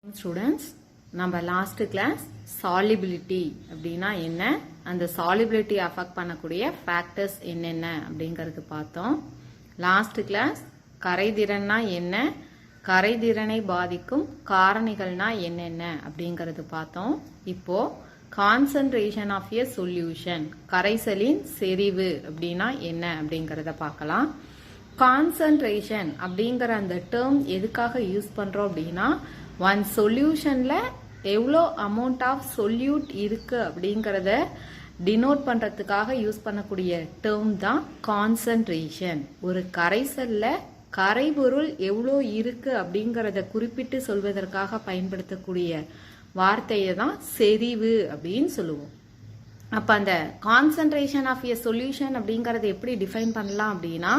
Students, நம்ம last class solubility அப்படின்னா என்ன, அந்த solubility அஃபெக்ட் பண்ணக்கூடிய ஃபேக்டர்ஸ் என்னென்ன அப்படிங்கிறது பார்த்தோம். லாஸ்ட் கிளாஸ் கரைதிறன்னா என்ன, கரைதிறனை பாதிக்கும் காரணிகள்னா என்னென்ன அப்படிங்கிறது பார்த்தோம். இப்போ கான்சன்ட்ரேஷன் ஆஃப் எ சொல்யூஷன், கரைசலின் செறிவு அப்படின்னா என்ன அப்படிங்கிறத பார்க்கலாம். கான்சன்ட்ரேஷன் அப்படிங்கிற அந்த டேர்ம் எதுக்காக யூஸ் பண்றோம் அப்படின்னா, ஒன் சொல்யூஷன்ல எவ்வளோ அமௌண்ட் ஆஃப் சொல்யூட் இருக்கு அப்படிங்கிறத டினோட் பண்றதுக்காக யூஸ் பண்ணக்கூடிய டேர்ம் தான் கான்சன்ட்ரேஷன். ஒரு கரைசல்ல கரைபொருள் எவ்வளோ இருக்கு அப்படிங்கிறத குறிப்பிட்டு சொல்வதற்காக பயன்படுத்தக்கூடிய வார்த்தையை தான் செறிவு அப்படின்னு சொல்லுவோம். அப்ப அந்த கான்சன்ட்ரேஷன் ஆஃப் எ சொல்யூஷன் அப்படிங்கறத எப்படி டிஃபைன் பண்ணலாம் அப்படின்னா,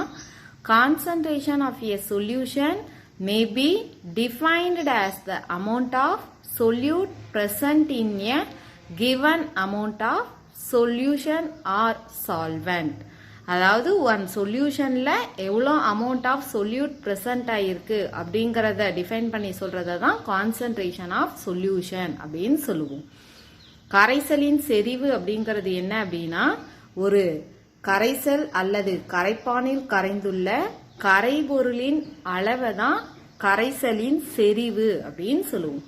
concentration of a solution may be defined as the amount of solute present in a given amount of solution or solvent. அதாவது one solutionல எவ்வளோ amount of solute present ஆயிருக்கு அப்படிங்கறத define பண்ணி சொல்றத தான் concentration of solution அப்படின்னு சொல்லுவோம். கரைசலின் செறிவு அப்படிங்கிறது என்ன அப்படின்னா, ஒரு கரைசல் அல்லது கரைப்பானில் கரைந்துள்ள கரைபொருளின் அளவை தான் கரைசலின் செறிவு அப்படின்னு சொல்லுவோம்.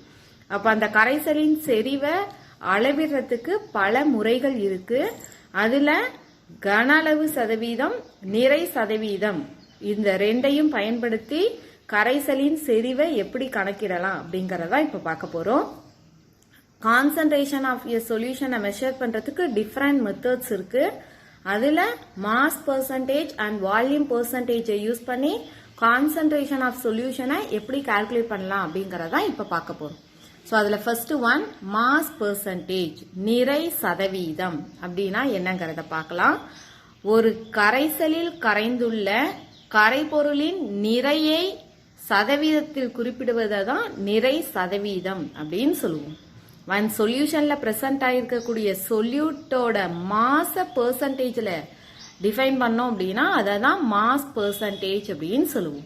அப்ப அந்த கரைசலின் செறிவை அளவிடுறதுக்கு பல முறைகள் இருக்கு. அதுல கன அளவு சதவீதம், நிறை சதவீதம், இந்த ரெண்டையும் பயன்படுத்தி கரைசலின் செறிவை எப்படி கணக்கிடலாம் அப்படிங்கறத இப்ப பார்க்க போறோம். கான்சன்ட்ரேஷன் ஆஃப் எ சொல்யூஷனை மெஷர் பண்றதுக்கு டிஃபரெண்ட் மெத்தட்ஸ் இருக்கு. அதுல mass percentage and volume percentage use பண்ணி கான்சன்ட்ரேஷன் ஆஃப் சொல்யூஷனை எப்படி கால்குலேட் பண்ணலாம் அப்படிங்கறத இப்ப பார்க்க போறோம். சோ அதுல ஃபர்ஸ்ட் ஒன் மாஸ் பெர்சன்டேஜ், நிறை சதவீதம் அப்படின்னா என்னங்கறத பார்க்கலாம். ஒரு கரைசலில் கரைந்துள்ள கரைபொருளின் நிறையை சதவீதத்தில் குறிப்பிடுவதை தான் நிறை சதவீதம் அப்படின்னு சொல்லுவோம். ஒன் சொல்யூஷன்ல பிரசன்ட் ஆயிருக்கக்கூடிய சொல்யூட்டோட மாச பெர்சன்டேஜ்ல டிஃபைன் பண்ணோம் அப்படின்னா அதை தான் மாஸ் பெர்சன்டேஜ் அப்படின்னு சொல்லுவோம்.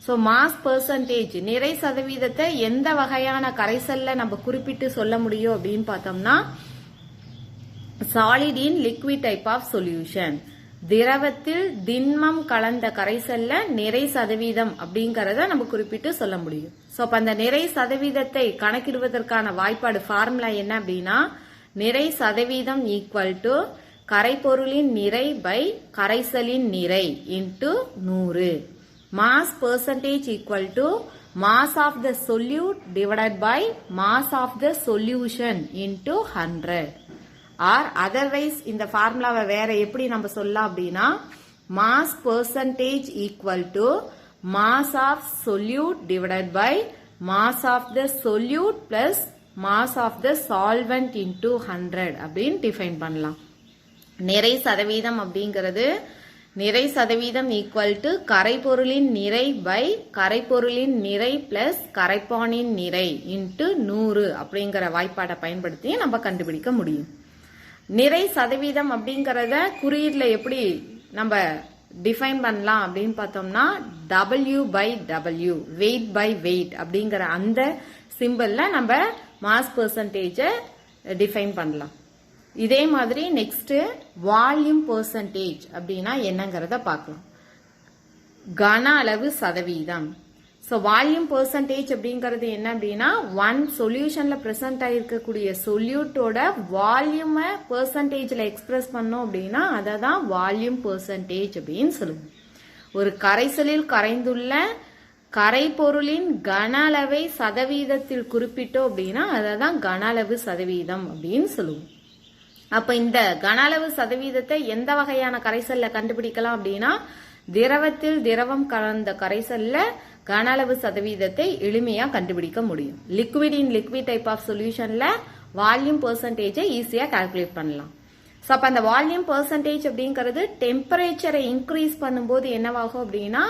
ஸோ மாஸ் பெர்சன்டேஜ், நிறை சதவீதத்தை எந்த வகையான கரைசல்ல நம்ம குறிப்பிட்டு சொல்ல முடியும் அப்படின்னு பார்த்தோம்னா, solid in liquid type of solution, திரவத்தில் திண்மம் கலந்த கரைசல்ல நிறை சதவீதம் அப்படிங்கறத நம்ம குறிப்பிட்டு சொல்ல முடியும். சோ அப்ப அந்த நிறை சதவீதத்தை கணக்கிடுவதற்கான வாய்ப்பாடு ஃபார்முலா என்ன அப்படின்னா, நிறை சதவீதம் ஈக்குவல் டு கரைபொருளின் நிறை பை கரைசலின் நிறை into 100. Mass percentage equal to mass of the solute divided by mass of the solution into 100. Or otherwise இந்த ஃபார்முலாவை வேற எப்படி நம்ம சொல்லலாம் அப்படின்னா, mass percentage equal to mass of solute divided by mass of the solute plus mass of the solvent into 100 அப்படின்னு define பண்ணலாம். நிறை சதவீதம் அப்படிங்கிறது, நிறை சதவீதம் ஈக்குவல் டு கரைபொருளின் நிறை பை கரைபொருளின் நிறை பிளஸ் கரைப்பானின் நிறை இன்டு 100 அப்படிங்கிற வாய்ப்பாடை பயன்படுத்தி நம்ம கண்டுபிடிக்க முடியும். நிறை சதவீதம் அப்படிங்கறத குறியீடுல எப்படி நம்ம டிஃபைன் பண்ணலாம் அப்படின்னு பார்த்தோம்னா, W by W, weight by weight அப்படிங்கிற அந்த சிம்பிள்ல நம்ம மாஸ் பெர்சன்டேஜ டிஃபைன் பண்ணலாம். இதே மாதிரி நெக்ஸ்ட் வால்யூம் பெர்சன்டேஜ் அப்படின்னா என்னங்கறத பார்க்கலாம். கன அளவு சதவீதம். ஸோ வால்யூம் பெர்சன்டேஜ் அப்படிங்கிறது என்ன அப்படின்னா, ஒன் சொல்யூஷன்ல பிரசன்ட் ஆயிருக்கக்கூடிய சொல்யூட்டோட வால்யூமை பெர்சன்டேஜ்ல எக்ஸ்பிரஸ் பண்ணோம் அப்படின்னா அதை தான் வால்யூம் பெர்சன்டேஜ் அப்படின்னு சொல்லுவோம். ஒரு கரைசலில் கரைந்துள்ள கரைபொருளின் கன அளவை சதவீதத்தில் குறிப்பிட்டோம் அப்படின்னா அதை தான் கன அளவு சதவீதம் அப்படின்னு சொல்லுவோம். அப்ப இந்த கன அளவு சதவீதத்தை எந்த வகையான கரைசல்ல கண்டுபிடிக்கலாம் அப்படின்னா, திரவத்தில் திரவம் கலந்த கரைசல்ல கன அளவு சதவீதத்தை எளிமையா கண்டுபிடிக்க முடியும். Liquid in liquid type of சொல்யூஷன்ல வால்யூம் பெர்சன்டேஜை ஈஸியா கால்குலேட் பண்ணலாம். ஸோ அப்ப அந்த வால்யூம் பெர்சன்டேஜ் அப்படிங்கிறது டெம்பரேச்சரை இன்க்ரீஸ் பண்ணும்போது என்னவாகும் அப்படின்னா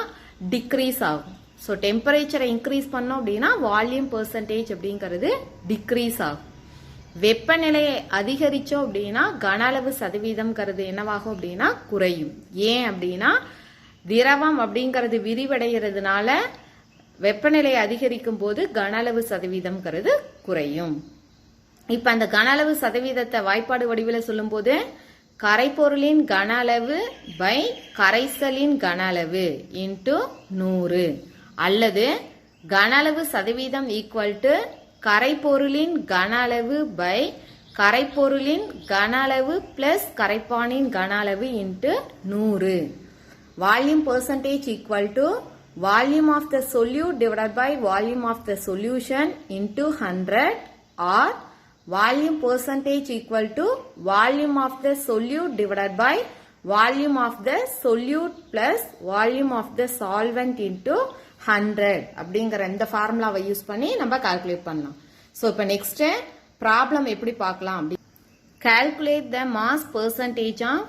டிக்ரீஸ் ஆகும். ஸோ டெம்பரேச்சரை இன்க்ரீஸ் பண்ணோம் அப்படின்னா வால்யூம் பெர்சன்டேஜ் அப்படிங்கிறது டிக்ரீஸ் ஆகும். வெப்பநிலையை அதிகரிச்சோம் அப்படின்னா கன அளவு சதவீதம்ங்கிறது என்னவாகும் அப்படின்னா குறையும். ஏன் அப்படின்னா திரவம் அப்படிங்கிறது விரிவடைகிறதுனால வெப்பநிலை அதிகரிக்கும் போது கன அளவு சதவீதம்ங்கிறது குறையும். இப்ப அந்த கன அளவு சதவீதத்தை வாய்ப்பாடு வடிவில் சொல்லும் போது கரைப்பொருளின் கன அளவு பை கரைசலின் கன அளவு இன்டு 100 அல்லது கன அளவு சதவீதம் ஈக்குவல் டு கரைப்பொருளின் கன அளவு பை கரைப்பொருளின் கன அளவு பிளஸ் கரைப்பானின் கன அளவு into 100. Volume percentage equal to volume of the solute divided by volume of the solution into 100 or volume percentage equal to volume of the solute divided by volume of the solute plus volume of the solvent into 100 அப்படிங்கிற இந்த ஃபார்முலாவை use பண்ணி நம்ம calculate பண்ணலாம். So இப்போ next problem எப்படி பார்க்கலாம் அப்படி calculate the mass percentage of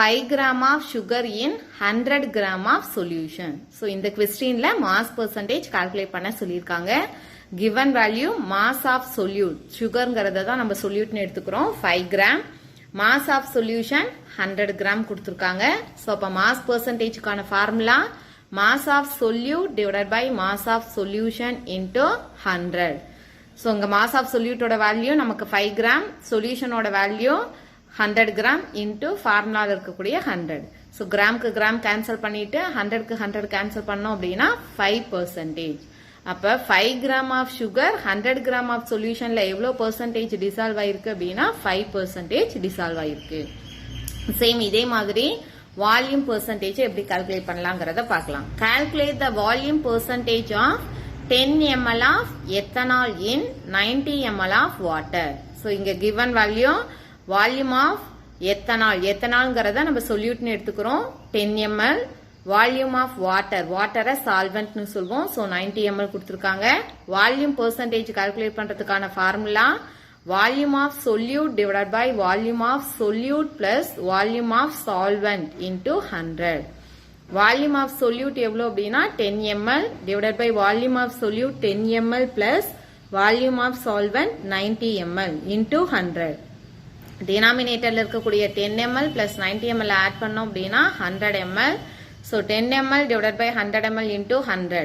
5 gram of sugar in 100 gram of solution. So இந்த questionல mass percentage calculate பண்ண சொல்லியிருக்காங்க. given value mass of solute sugarங்கிறத தான் நம்ம solute எடுத்துக்கிறோம் 5 gram mass of solution 100 gram கொடுத்திருக்காங்க. so அப்ப mass percentage கான formula mass of solute divided by mass of solution into 100. so இங்க mass of solute ஓட value நமக்கு 5 gram solution ஓட value 100 gram into formula இருக்கக்கூடிய 100. so கிராம்க்கு கிராம் கேன்சல் பண்ணிட்டு 100க்கு 100 கேன்சல் பண்ணோம் அப்படின்னா 5%. அப்ப 5 gram of sugar 100 gram of solutionல எவ்வளவு percentage dissolve ஆயிருக்கு அப்படின்னா 5% dissolve ஆயிருக்கு. சேம் இதே மாதிரி வால்யூம் percentage எப்படி கால்குலேட் பண்ணலாம்ங்கறத பார்க்கலாம். calculate the volume percentage of 10 ml of ethanol in 90 ml of water. so இங்க given value volume of ethanol எத்தனால்ங்கிறத நம்ம சொல்யூட்னு எடுத்துக்கிறோம் 10 ml வால்யூம் ஆஃப் வாட்டரை சால்வெண்ட்னு சொல்வோம். ஸோ 90 ml கொடுத்துருக்காங்க. வால்யூம் பெர்சன்டேஜ் கால்குலேட் பண்றதுக்கான formula volume of solute divided by volume of solute plus volume of solvent into 100. Volume of solute எவ்வளோ அப்படின்னா 10 ml divided by volume of solute 10 ml plus volume of solvent 90 ml into 100. டினாமினேட்டர்ல இருக்கக்கூடிய 10 ml plus 90 ml add பண்ணோம் அப்படின்னா 100 ml. so 10 ml divided by 100 ml into 100.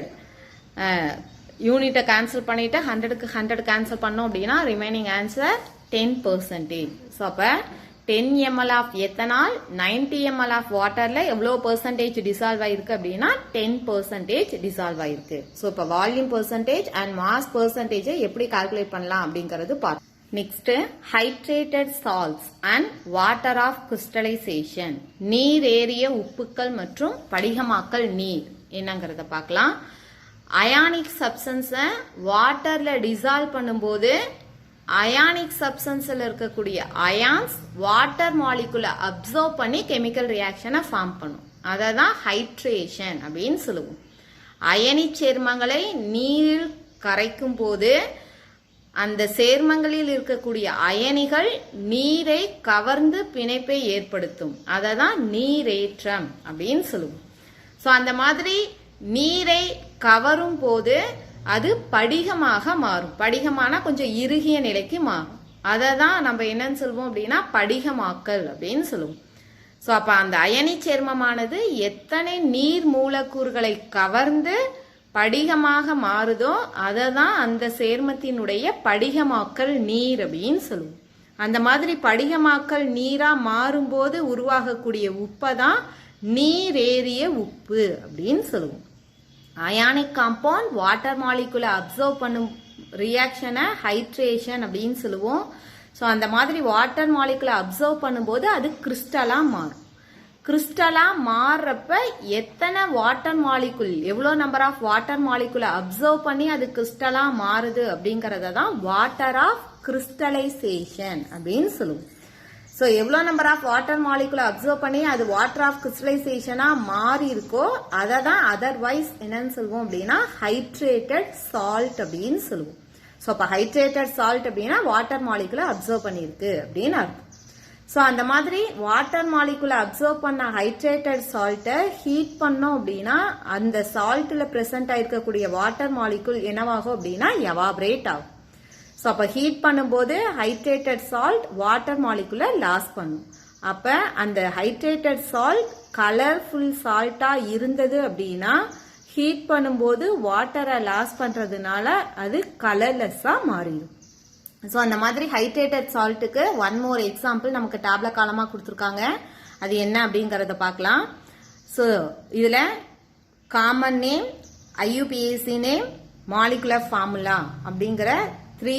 யூனிட்டை cancel பண்ணிட்டு 100க்கு 100 cancel பண்ணோம் அப்படின்னா ரிமைனிங் ஆன்சர் 10%. so அப்ப 10 ml of ethanol 90 ml of waterல எவ்வளவு percentage dissolve ஆயிருக்கு அப்படின்னா 10% dissolve ஆயிருக்கு. so இப்ப volume percentage and mass percentage எப்படி கால்குலேட் பண்ணலாம் அப்படிங்கறது பார்ப்போம். Next, hydrated salts and water of crystallization. நீர் ஏறிய உப்புக்கள் மற்றும் படிகமாக்கல் நீர் என்னங்கறத பார்க்கலாம். அயானிக் சப்ஸ்டன்ஸை வாட்டர்ல டிசால்வ் பண்ணும்போது அயானிக் சப்ஸ்டன்ஸ்ல இருக்கக்கூடிய அயான்ஸ் வாட்டர் மாலிகுலை அப்சர்வ் பண்ணி கெமிக்கல் ரியாக்ஷனை ஃபார்ம் பண்ணும். அதை தான் ஹைட்ரேஷன் அப்படின்னு சொல்லுவோம். அயனி சேர்மங்களை நீரில் கரைக்கும் போது அந்த சேர்மங்களில் இருக்கக்கூடிய அயனிகள் நீரை கவர்ந்து பிணைப்பை ஏற்படுத்தும். அதை தான் நீரேற்றம் அப்படின்னு சொல்லுவோம். ஸோ அந்த மாதிரி நீரை கவரும் போது அது படிகமாக மாறும். படிகமானா கொஞ்சம் இறுகிய நிலைக்கு மாறும். அதை தான் நம்ம என்னன்னு சொல்லுவோம் அப்படின்னா படிகமாக்கல் அப்படின்னு சொல்லுவோம். ஸோ அப்போ அந்த அயனி சேர்மமானது எத்தனை நீர் மூலக்கூறுகளை கவர்ந்து படிகமாக மாறுதோ அதை தான் அந்த சேர்மத்தினுடைய படிகமாக்கல் நீர் அப்படின்னு சொல்லுவோம். அந்த மாதிரி படிகமாக்கல் நீரா மாறும்போது உருவாகக்கூடிய உப்பை தான் நீரேறிய உப்பு அப்படின்னு சொல்லுவோம். அயானிக் காம்பவுண்ட் வாட்டர் மாலிகுலை அப்சர்வ் பண்ணும் ரியாக்ஷனை ஹைட்ரேஷன் அப்படின்னு சொல்லுவோம். ஸோ அந்த மாதிரி வாட்டர் மாலிகுலை அப்சர்வ் பண்ணும்போது அது கிறிஸ்டலா மாறும். கிறிஸ்டலா மாறுறப்ப எத்தனை வாட்டர் மாலிகுல் எவ்வளோ நம்பர் ஆஃப் வாட்டர் மாலிகுலை அப்சர்வ் பண்ணி அது கிறிஸ்டலா மாறுது அப்படிங்கறத தான் வாட்டர் ஆஃப் கிறிஸ்டலைசேஷன் அப்படின்னு சொல்லுவோம். ஸோ எவ்வளோ நம்பர் ஆஃப் வாட்டர் மாலிகுலை அப்சர்வ் பண்ணி அது வாட்டர் ஆஃப் கிறிஸ்டலைசேஷனா மாறி இருக்கோ அதை தான் அதர்வைஸ் என்னன்னு சொல்லுவோம் அப்படின்னா ஹைட்ரேட்டட் சால்ட் அப்படின்னு சொல்லுவோம். ஸோ அப்போ ஹைட்ரேட்டட் சால்ட் அப்படின்னா வாட்டர் மாலிகுலை அப்சர்வ் பண்ணிருக்கு அப்படின்னு அர்த்தம். ஸோ அந்த மாதிரி வாட்டர் மாலிகுலை அப்சர்வ் பண்ண ஹைட்ரேட்டட் சால்ட்டை ஹீட் பண்ணோம் அப்படின்னா அந்த சால்ட்டில் ப்ரெசென்ட் ஆயிருக்கக்கூடிய வாட்டர் மாலிகுல் என்னவாகும் அப்படின்னா எவாபரேட் ஆகும். ஸோ அப்போ ஹீட் பண்ணும்போது ஹைட்ரேட்டட் சால்ட் வாட்டர் மாலிகுலை லாஸ் பண்ணும். அப்போ அந்த ஹைட்ரேட்டட் சால்ட் கலர்ஃபுல் சால்ட்டாக இருந்தது அப்படின்னா ஹீட் பண்ணும்போது வாட்டரை லாஸ் பண்றதுனால அது கலர்லெஸ்ஸா மாறிடும். ஸோ அந்த மாதிரி ஹைட்ரேட்டட் சால்ட்டுக்கு ஒன் மோர் எக்ஸாம்பிள் நமக்கு டேப்ல காலமா கொடுத்துருக்காங்க. அது என்ன அப்படிங்கறத பார்க்கலாம். ஸோ இதுல common name, IUPAC name, molecular formula அப்படிங்கிற 3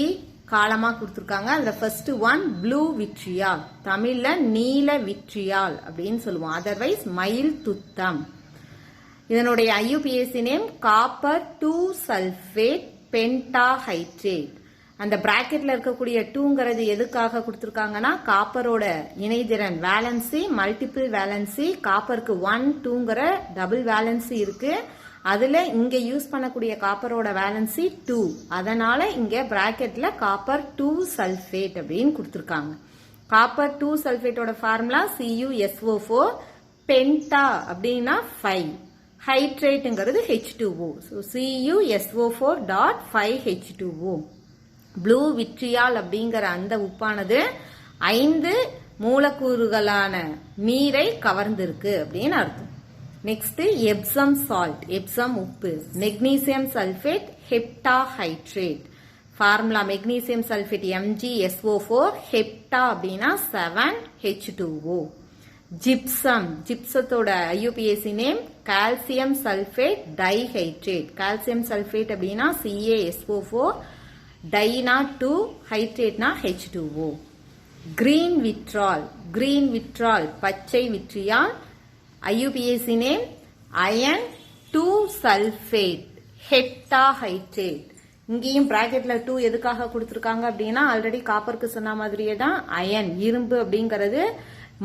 காலமா கொடுத்துருக்காங்க. அதுல ஃபர்ஸ்ட் ஒன் ப்ளூ விட்ரியால், தமிழ்ல நீல விட்ரியால் அப்படின்னு சொல்லுவோம், அதர்வைஸ் மயில் துத்தம். இதனுடைய IUPAC name copper 2 sulphate pentahydrate. அந்த பிராக்கெட்ல இருக்கக்கூடிய 2ங்கிறது எதுக்காக கொடுத்துருக்காங்கன்னா காப்பரோட இணைதிறன் வேலன்சி, மல்டிபிள் வேலன்சி. காப்பருக்கு 1, 2ங்கிற டபுள் வேலன்சி இருக்கு. அதுல இங்க யூஸ் பண்ணக்கூடிய காப்பரோட வேலன்சி 2. அதனால இங்க பிராக்கெட்ல காப்பர் 2 சல்பேட் அப்படின்னு கொடுத்துருக்காங்க. காப்பர் 2 சல்பேட்டோட ஃபார்முலா CuSO4, பென்டா அப்படின்னா 5, ஹைட்ரேட்ங்கிறது H2O. So CuSO4.5H2O. Blue vitriol அப்படிங்கிற அந்த உப்பானது 5 மூலக்கூறுகளான நீரை கவர்ந்திருக்கு அப்படின்னு அர்த்தம். நெக்ஸ்ட் எப்சம் சால்ட், எப்சம் உப்பு. Magnesium sulphate heptahydrate. Formula magnesium sulphate MgSO4, hepta அப்படின்னா 7H2O. ஜிப்சம், ஜிப்சத்தோட IUPAC name calcium sulphate dihydrate. Calcium sulphate அப்படின்னா CaSO4, டைனா 2, ஹைட்ரேட்னா H2O. Green vitriol, green vitriol பச்சை vitriol, IUPAC name iron 2 sulphate heptahydrate. இங்கேயும் பிராக்கெட்ல 2 எதுக்காக கொடுத்துருக்காங்க அப்படின்னா ஆல்ரெடி காப்பருக்கு சொன்ன மாதிரியே தான் அயன், இரும்பு அப்படிங்கிறது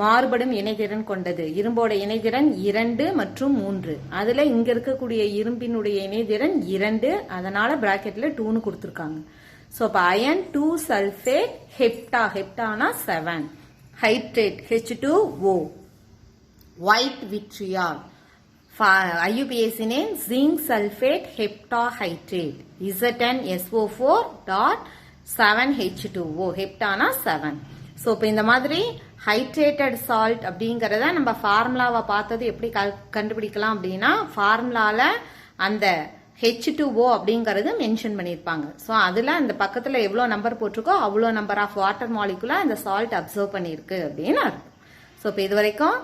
மாறுபடும் இணைதிறன் கொண்டது. இரும்போட இணைதிறன் 2 மற்றும் 3. அதுல இங்க இருக்கக்கூடிய இரும்பினுடைய இணைதிறன் 2, அதனால பிராக்கெட்ல 2ன்னு கொடுத்துருக்காங்க. ஸோ இப்போ அயன் 2 சல்பேட் ஹெப்டா, ஹெப்டானா 7, hydrate H2O. White vitriol, IUPAC name zinc sulphate heptahydrate, ZnSO4.7H2O, ஹெப்டானா 7. ஸோ இப்போ இந்த மாதிரி ஹைட்ரேட்டட் சால்ட் அப்படிங்கறத நம்ம ஃபார்முலாவை பார்த்தது எப்படி கண்டுபிடிக்கலாம் அப்படின்னா ஃபார்முலால அந்த H2O அப்படிங்கறது மென்ஷன் பண்ணிருப்பாங்க. ஸோ அதுல அந்த பக்கத்துல எவ்வளவு நம்பர் போட்டிருக்கோ அவ்வளோ நம்பர் ஆஃப் வாட்டர் மாலிகுலா அந்த சால்ட் அப்சர்வ் பண்ணிருக்கு அப்படின்னு அர்த்தம். ஸோ இப்போ இது வரைக்கும்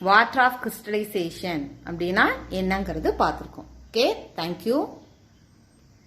வாட்டர் ஆஃப் கிறிஸ்டலைசேஷன் அப்படின்னா என்னங்கிறது பார்த்திருக்கோம். Okay, thank you.